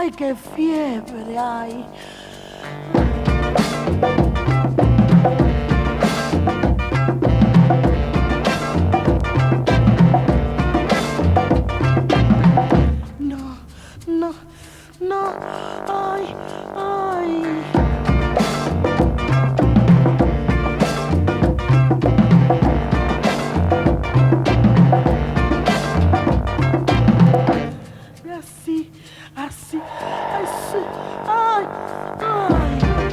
Ay, qué fiebre hay. No, no, no, ay, ay. Así, así, así, ay, ay.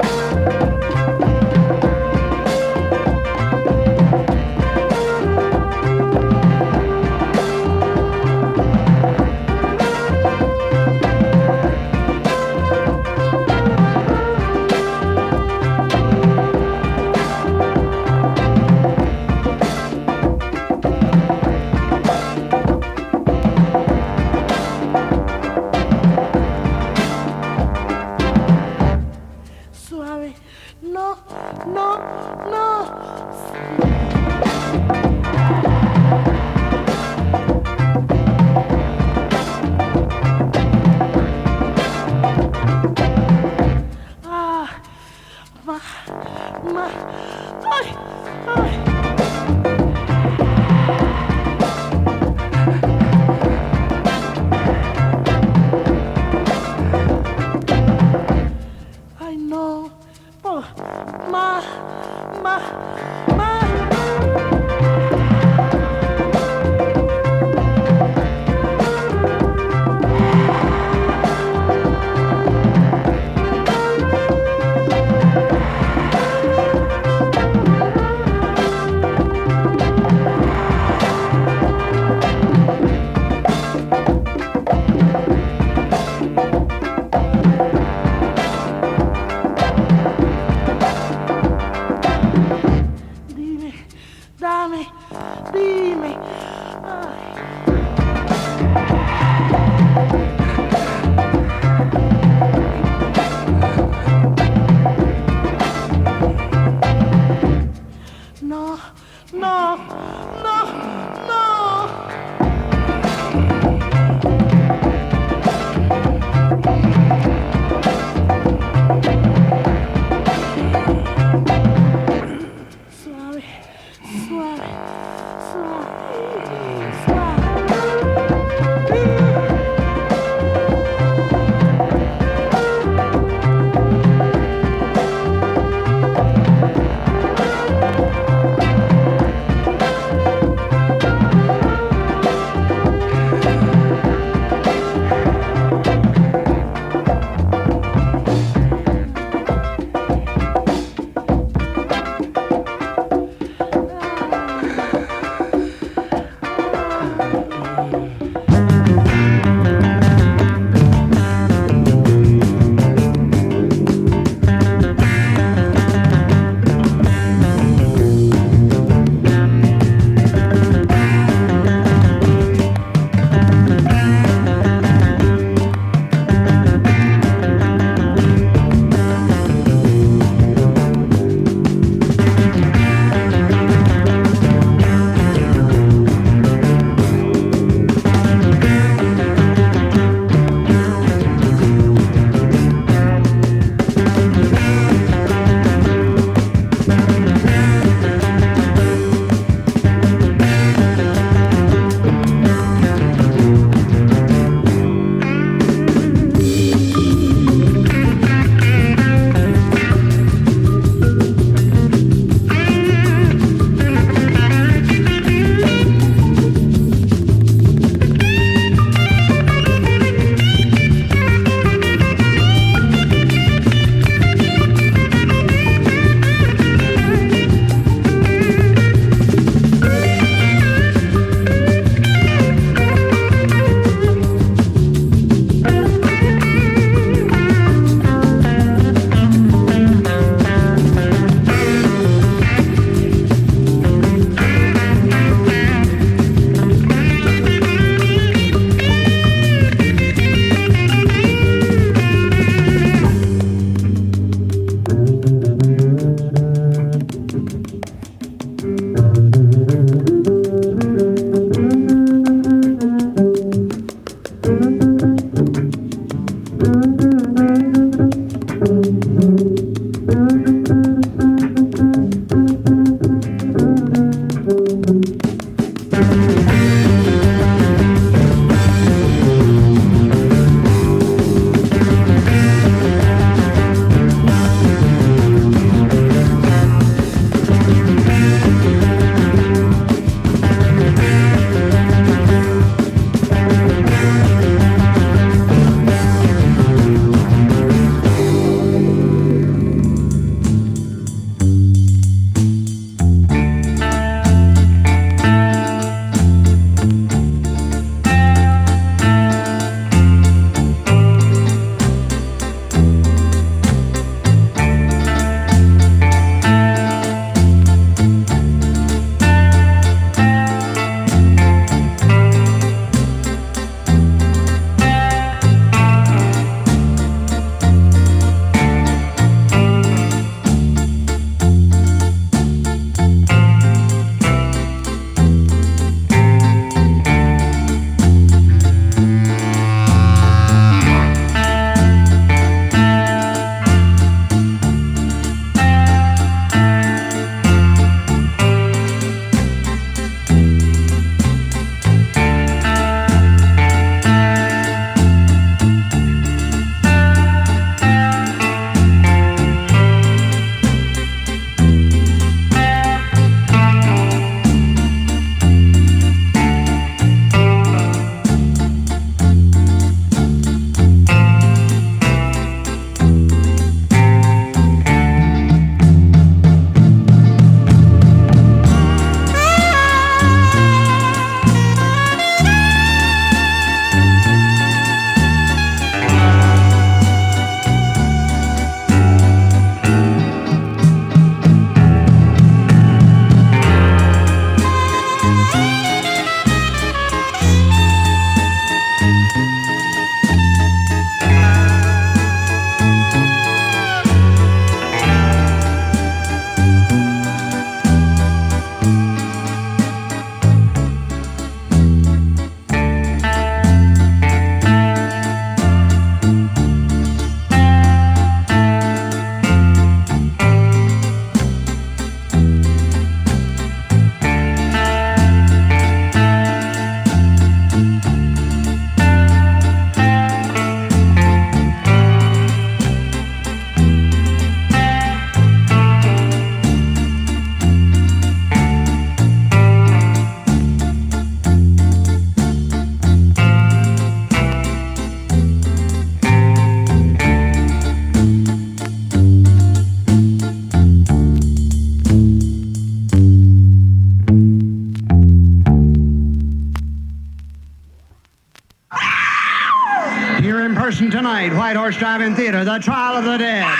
Here in person tonight, White Horse Drive-In Theater, The Trial of the Dead.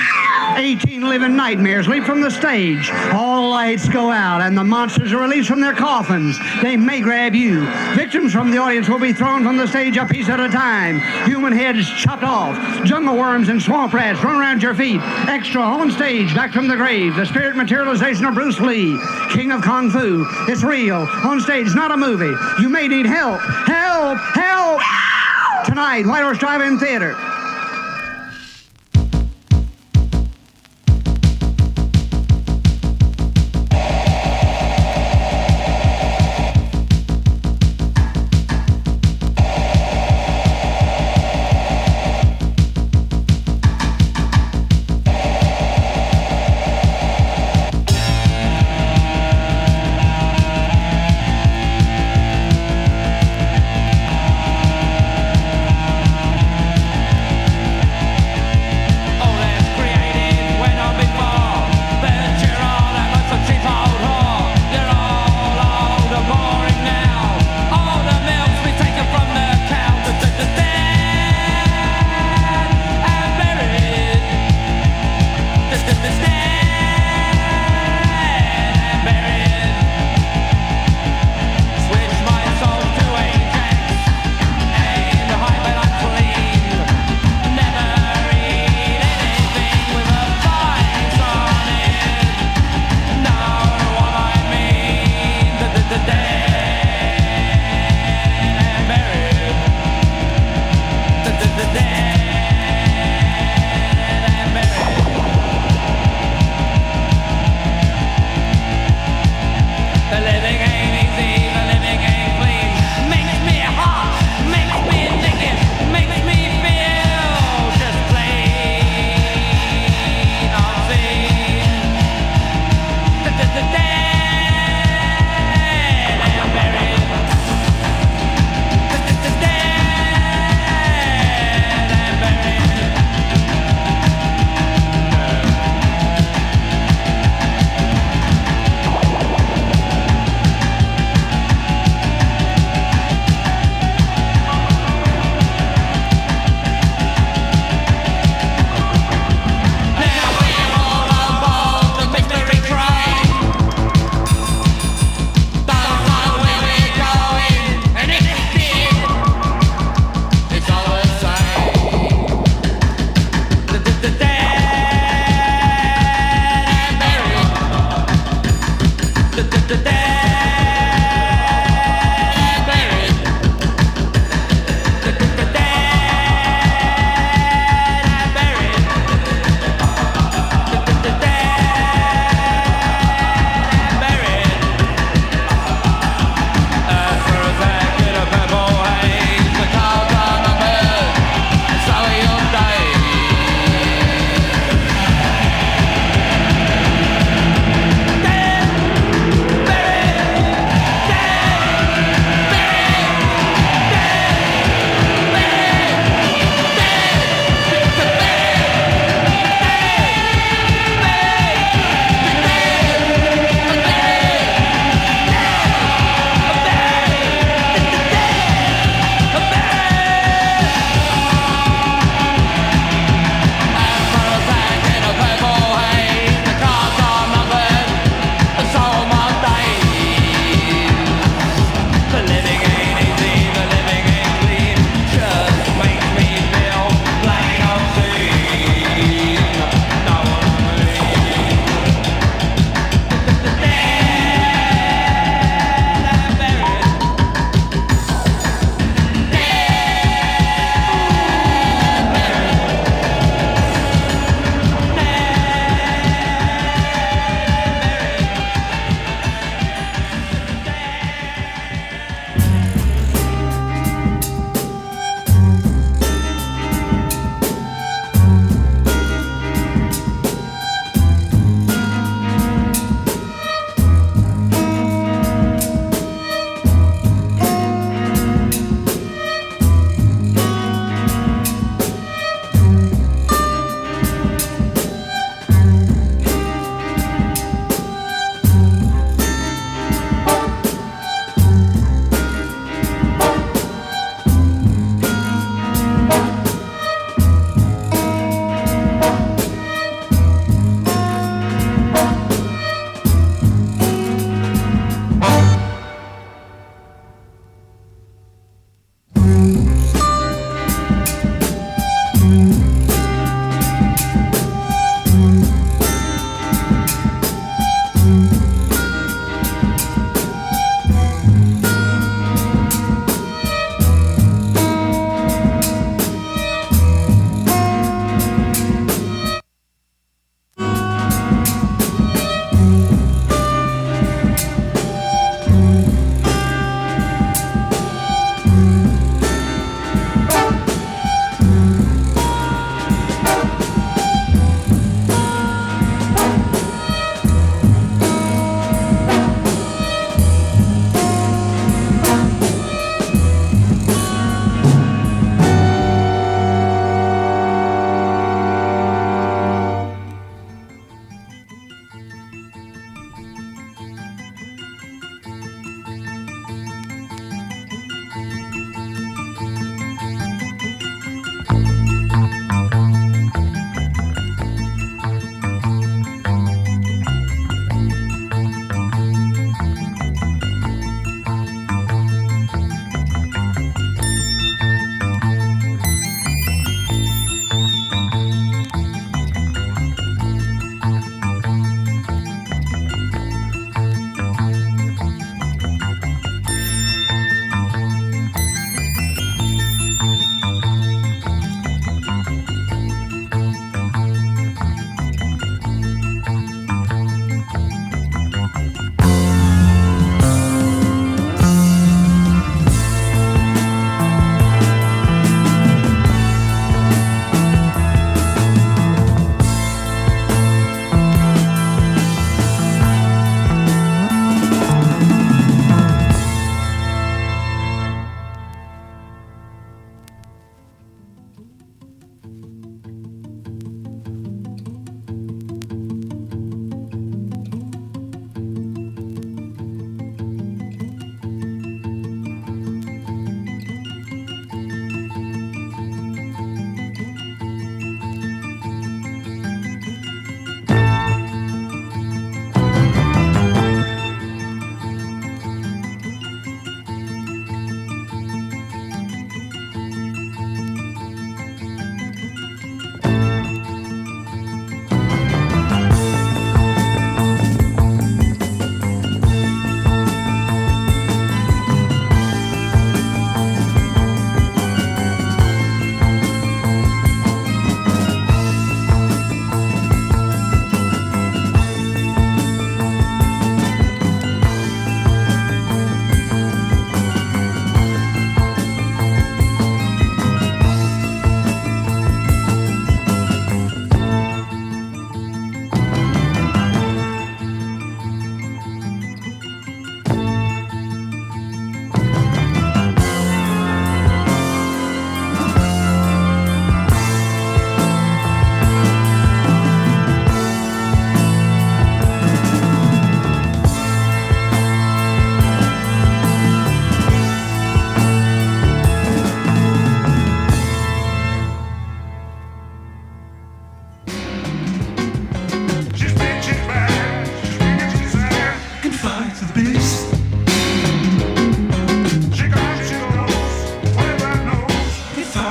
18 living nightmares leap from the stage. All lights go out and the monsters are released from their coffins. They may grab you. Victims from the audience will be thrown from the stage a piece at a time. Human heads chopped off. Jungle worms and swamp rats run around your feet. Extra on stage, back from the grave. The spirit materialization of Bruce Lee, King of Kung Fu. It's real. On stage, not a movie. You may need help. Help! Help! Tonight, White Horse Drive-In Theater.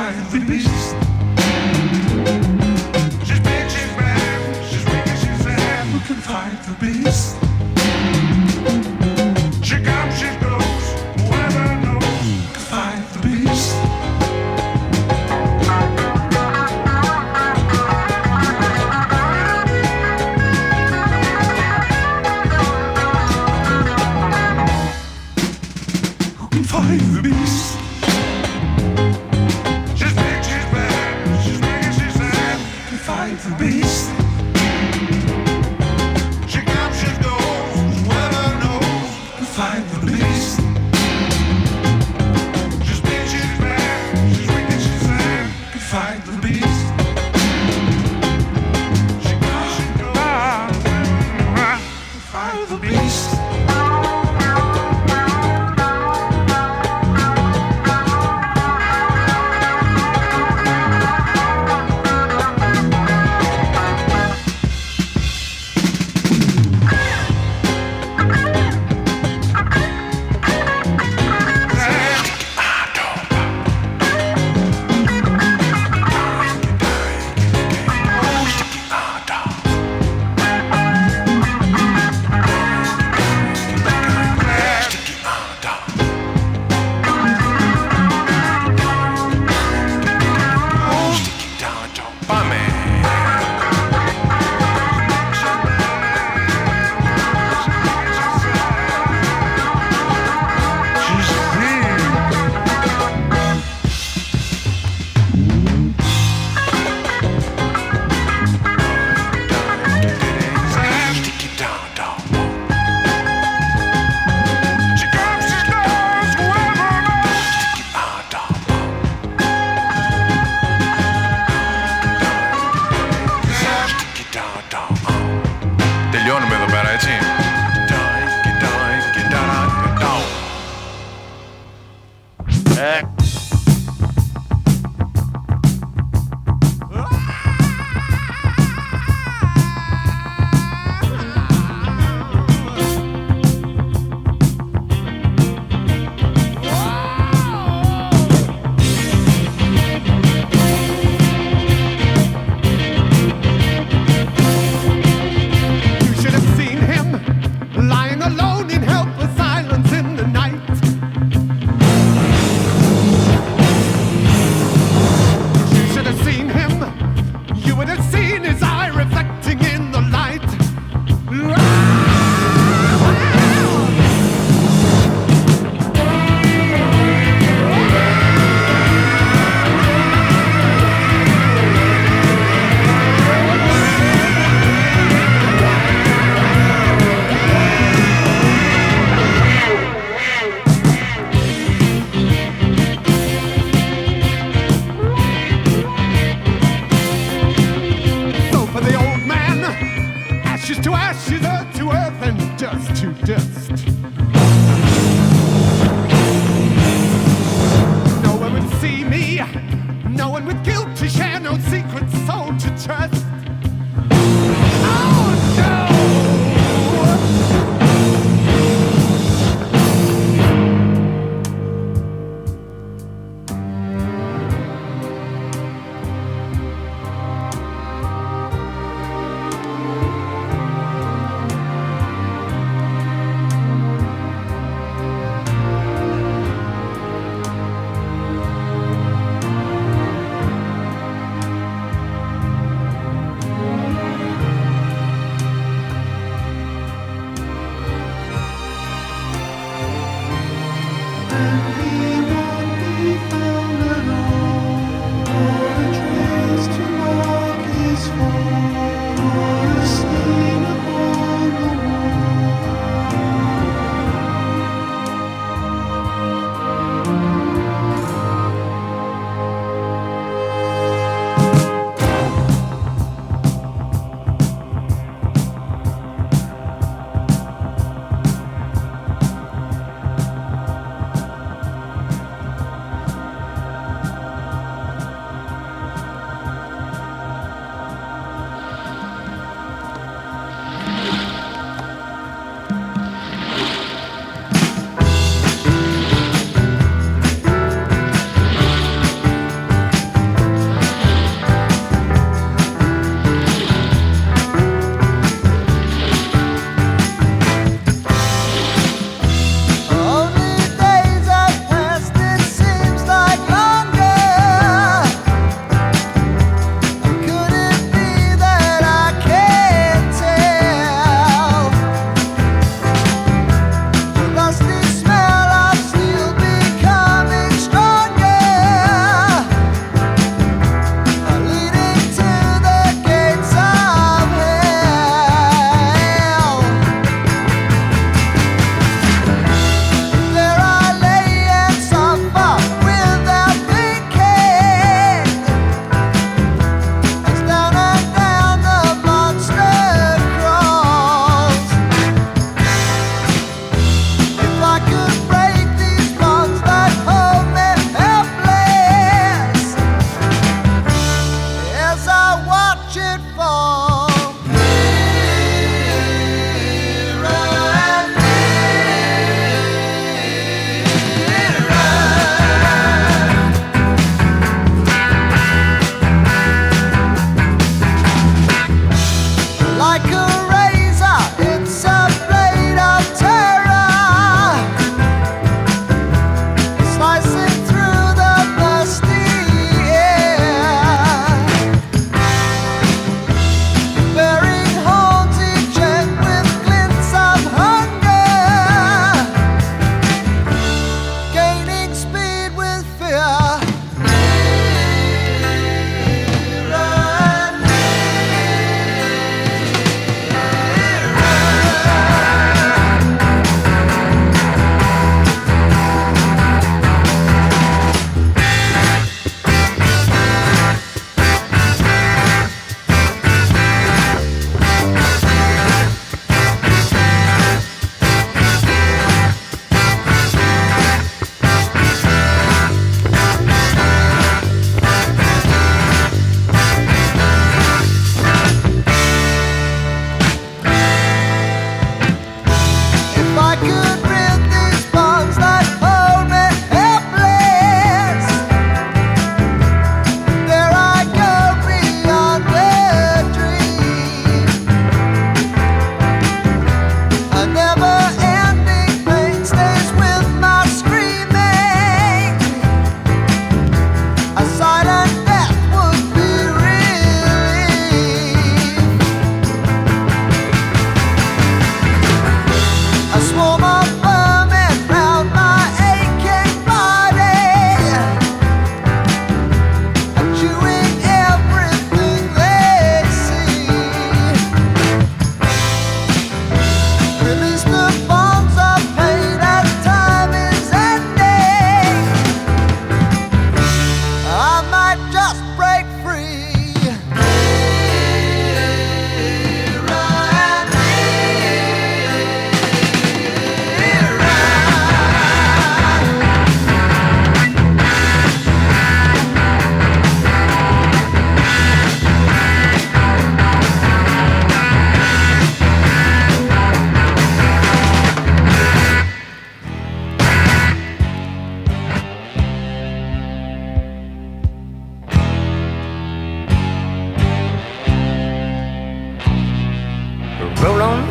fight the beast. She's big, she's bad, she's weak and she's sad. Who can fight the beast? She comes, she goes, whoever knows. Who can fight the beast? Who can fight the beast? She's big, she's bad, she's weak and she's sad. Who can fight the beast? She comes, she goes, whoever knows. Who can fight the beast? She's big, she's bad, she's weak and she's sad. Who can fight the beast? She comes, she goes, whoever knows. Who can fight the beast? Τελειώνουμε εδώ πέρα, έτσι. You should have seen him lying alone in helpless silence in the night. You should have seen him. You would have seen his eye reflecting in the light. So for the old man, ashes to ashes, earth to earth, and dust to dust. No one would see me, no one with guilt to share, no secret soul to trust. Oh no!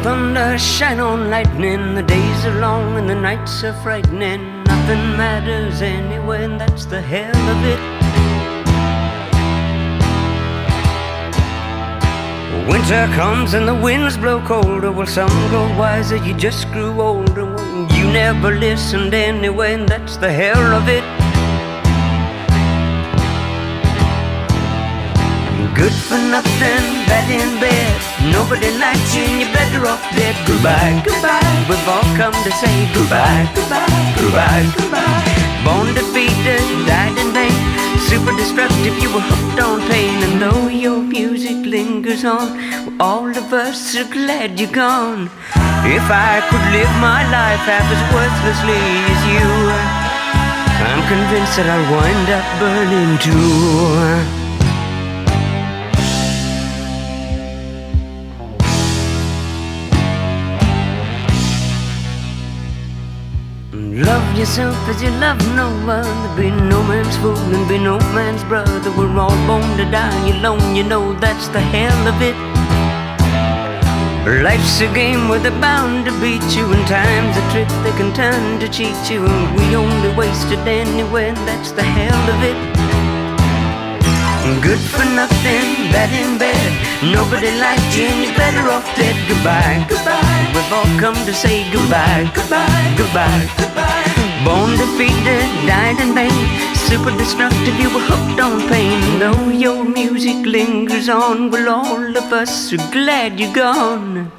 thunder, shine on lightning. The days are long and the nights are frightening. Nothing matters anyway, and that's the hell of it. Winter comes and the winds blow colder. Well, some grow wiser, you just grew older. Well, you never listened anyway, and that's the hell of it. Good for nothing, bad in bed. Nobody likes you and you're better off dead. Goodbye, goodbye. We've all come to say goodbye, goodbye, goodbye, goodbye. Born defeated, died in vain. Super destructive, you were hooked on pain. And though your music lingers on, all of us are glad you're gone. If I could live my life half as worthlessly as you, I'm convinced that I'll wind up burning too. Love yourself as you love no other. Be no man's fool and be no man's brother. We're all born to die alone, you know that's the hell of it. Life's a game where they're bound to beat you, and time's a trick they can turn to cheat you. And we only waste it anyway, and that's the hell of it. Good for nothing, bad in bed. Nobody liked you and you're better off dead. Goodbye, goodbye. We've all come to say goodbye, goodbye, goodbye, goodbye. Born defeated, died in vain. Super destructive, you were hooked on pain. Though your music lingers on, well, all of us are glad you're gone.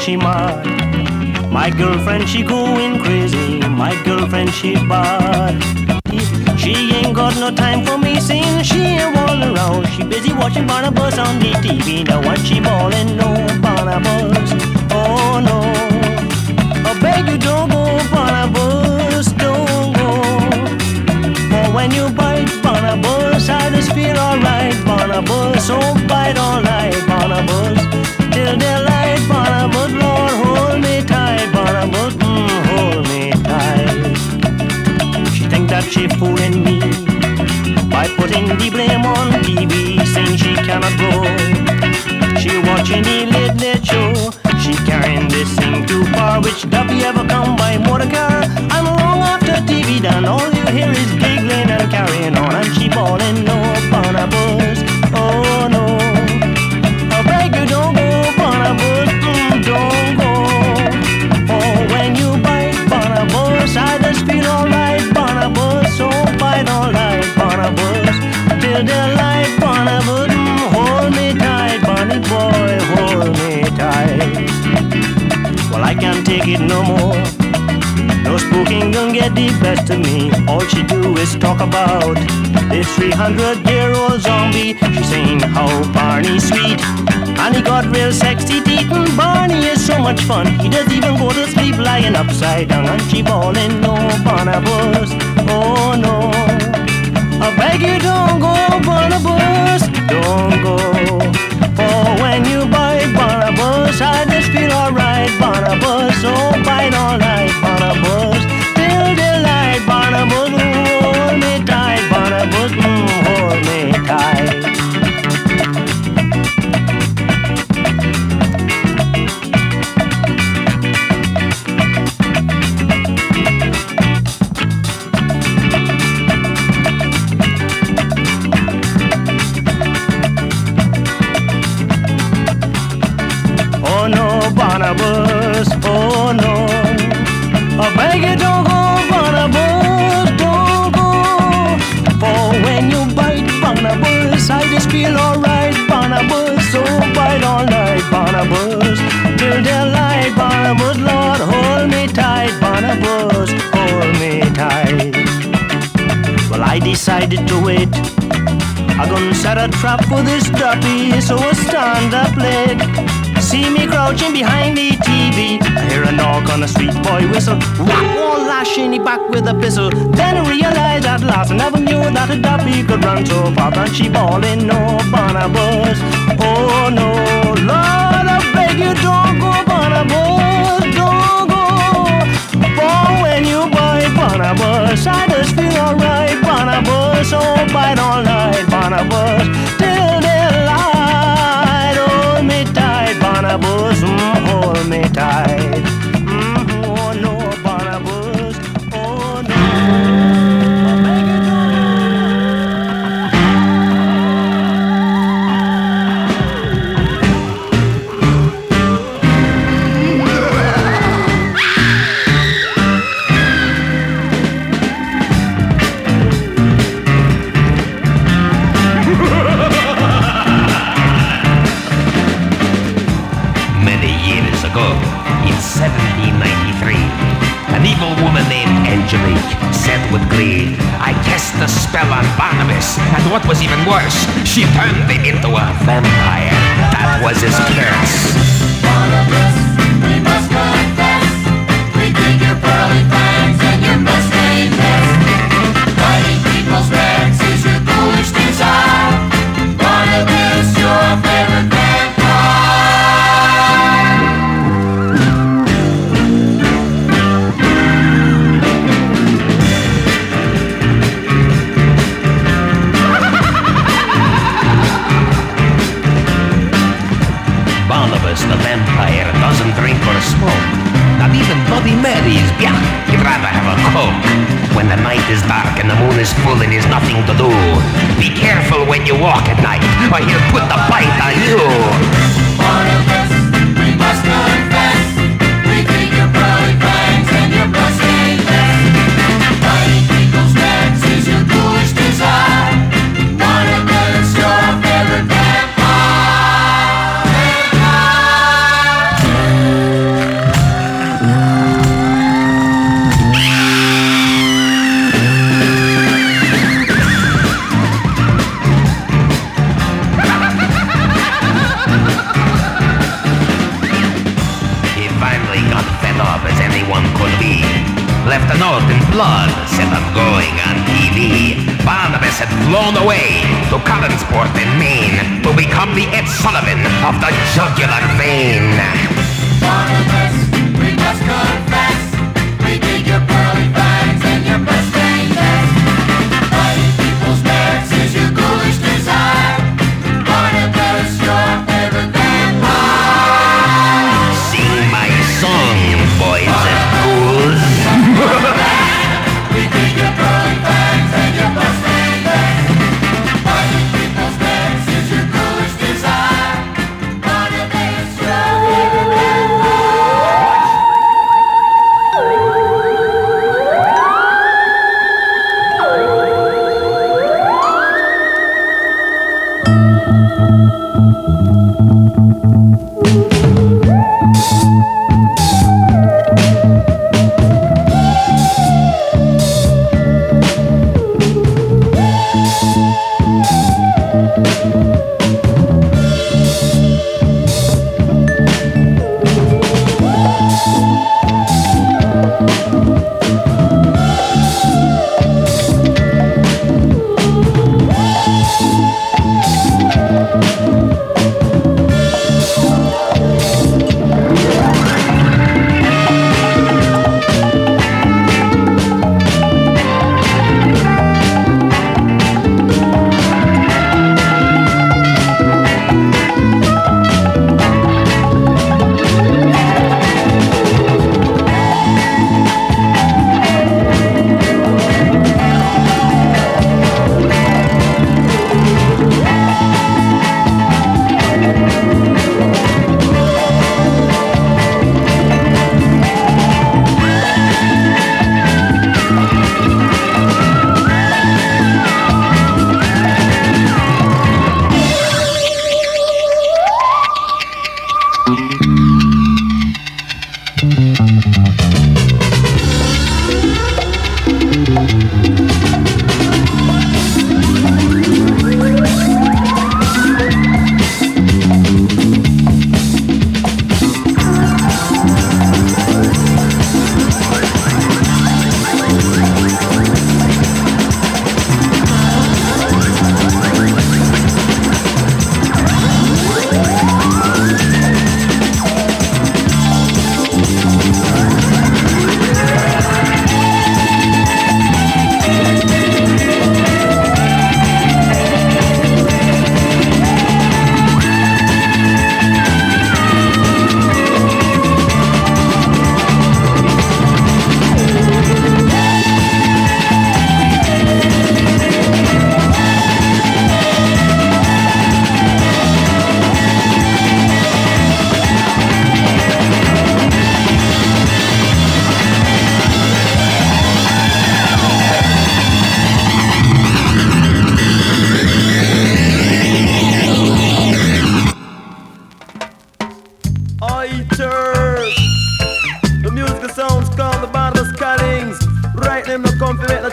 She mad. My girlfriend, she going crazy. My girlfriend, she bad. She ain't got no time for me, saying she ain't all around. She busy watching Barnabas on the TV. Now what she ballin', no Barnabas. Oh no, I beg you don't go, Barnabas, don't go. For when you bite Barnabas, I just feel alright, Barnabas. So bite all night, Barnabas. Till daylight, Barnabas, Lord, hold me tight, Barnabas, hold me tight. She think that she fooling me by putting the blame on TV, saying she cannot go. She watching the late late show. She carrying this thing too far. Which W ever come by motor car? I'm long after TV done. All you hear is giggling and carrying on, and she bawling, no Barnabas, oh no. I beg you don't go, Barnabas, don't go. Oh, when you bite Barnabas, I just feel alright, Barnabas. So bite alright, Barnabas. Till daylight, Barnabas, hold me tight, Barney boy, hold me tight. Well, I can't take it no more. No spooking gonna get the best of me. All she do is talk about this 300-year-old zombie. She's saying how Barney's sweet, and he He got real sexy teeth and Barney is so much fun. He doesn't even go to sleep lying upside down. And she ballin', no, Barnabas, oh no. I beg you don't go, Barnabas, don't go. For when you bite Barnabas, I just feel alright, Barnabas. So bite all night, Barnabas, till daylight, Barnabas. Hold me tight, Barnabas, hold me tight. Oh no, Barnabas, oh no. I beg you don't go, Barnabas, don't go. For when you bite Barnabas, I just feel alright, Barnabas. So bite all night, Barnabas, till daylight, Barnabas. Lord, hold me tight, Barnabas, hold me tight. Well, I decided to wait. I'm gonna set a trap for this duppy, so I stand up late. See me crouching behind the TV. I hear a knock on the street, boy whistle. Whack, one lashing he back with a pistol. Then I realized at last I never knew that a duppy could run so fast. And she bawling, no, Barnabas, oh no. Lord, I beg you don't go, Barnabas, don't go. For when you bite Barnabas, I just feel alright, Barnabas. So bite all night, Barnabas, till daylight. Hold me tight, Barnabas, hold me tight. Oh no, Barnabas, oh no. I beg you in 1793, an evil woman named Angelique said with glee, I cast a spell on Barnabas, and what was even worse, she turned him into a vampire. That was his curse. Barnabas, we must confess, we dig your pearly fangs and your mustang vest. Biting people's backs is your foolish desire. Barnabas, your favorite vampire. Barnabas the vampire doesn't drink or smoke. Not even Bloody Mary's yeah, he'd rather have a Coke. When the night is dark and the moon is full and there's nothing to do, be careful when you walk at night, or he'll put the bite on you. Barnabas, we must confess, we dig your pearly fangs and your mustang vest. Biting people's backs is your foolish desire. Barnabas, your favorite vampire. As anyone could be, left a note in blood, said I'm going on TV. Barnabas had flown away to Collinsport in Maine to become the Ed Sullivan of the jugular vein. Barnabas, we must confess, we dig your pearly fangs and your mustang vest. Biting people's backs is your ghoulish desire. Barnabas, your favorite vampire. Sing my song, boys and ghouls. We dig your pearly fangs and your mustang vest. Biting people's backs is your ghoulish desire. Barnabas, your favorite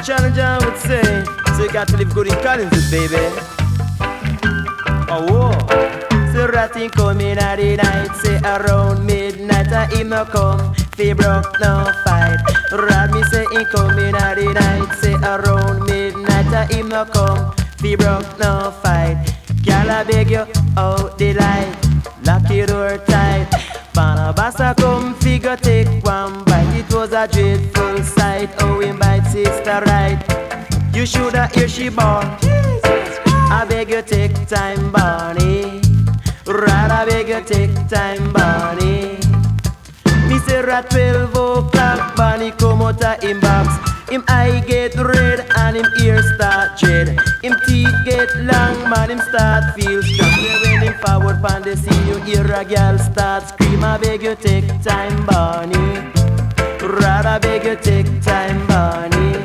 challenge I would say. So you got to live good in Collins, baby. Oh, whoa. So ratting coming at the night, say around midnight, I him no come, fi broke no fight. Rat me say he coming at the night, say around midnight, I him no come, fi broke no fight. Girl, I beg you out the light, lock your door tight. Panabasa come figure take one bite. It was a dreadful sight. Oh, him bite sister right. You shoulda hear she born. I beg you take time, Bonnie. Rat, I beg you take time, Bonnie. Me say rat 12 o'clock, Bonnie come out of him box. Him eye get red and him ear start dread. Him teeth get long, man, him start feel strong. When him forward pan the scene, you hear a girl start scream. I beg you take time, Bonnie. Rat, I beg you take time, Bonnie.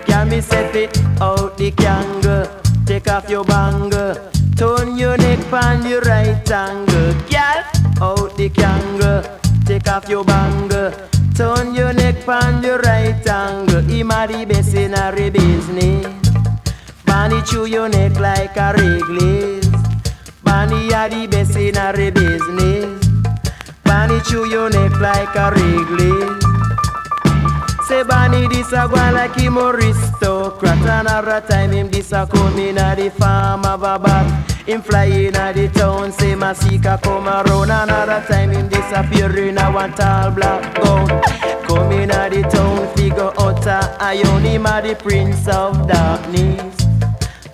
Can me set it out the kangle, take off your bangle, turn your neck pan the right angle. Girl, out the kangle, take off your bangle, turn your neck pan the right angle. Him a the best in a business. Bonnie chew your neck like a Wrigley's. Bonnie a the best in a business. Bonnie chew your neck like a Wrigley's. Say Bonnie this a go like him aristocrat. Another time him this a come in a the farm of a bat. Him fly in a the town, say Masika come around. Another time him disappear in a one tall black gown. Come in a the town, figure out a iron. Him a the prince of darkness.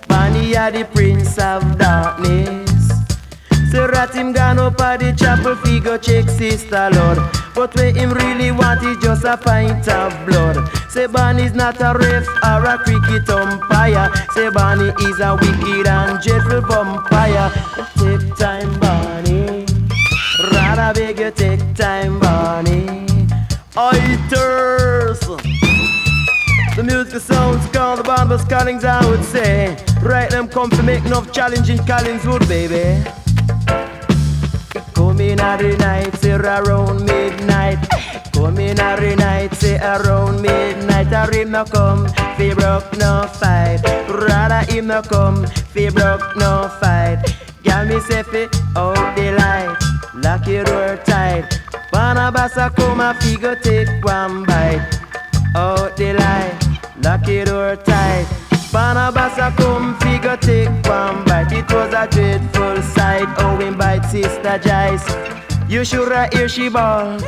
Bonnie a the prince of darkness. Say rat him gone up at the chapel, figure check sister Lord. But what him really want is just a pint of blood. Say Bonnie's not a ref or a cricket umpire. Say Bonnie is a wicked and dreadful vampire. Take time, Bonnie. Rather beg you take time, Bonnie. Oiters. The music sounds called the Barnabas Collins, I would say. Right them come to make enough challenging Collingswood, baby. Come in every night, say around midnight. Come in every night, say around midnight. A him no come, fi broke no fight. Rather him no come, fi broke no fight. Girl me say fi out the light, lock your door tight. Barnabas a come a figure take one bite. Out the light, lock your door tight. Barnabas a come figure take one bite. It was a dreadful sight. Oh, him bite sister Jice. You shoulda hear she ball.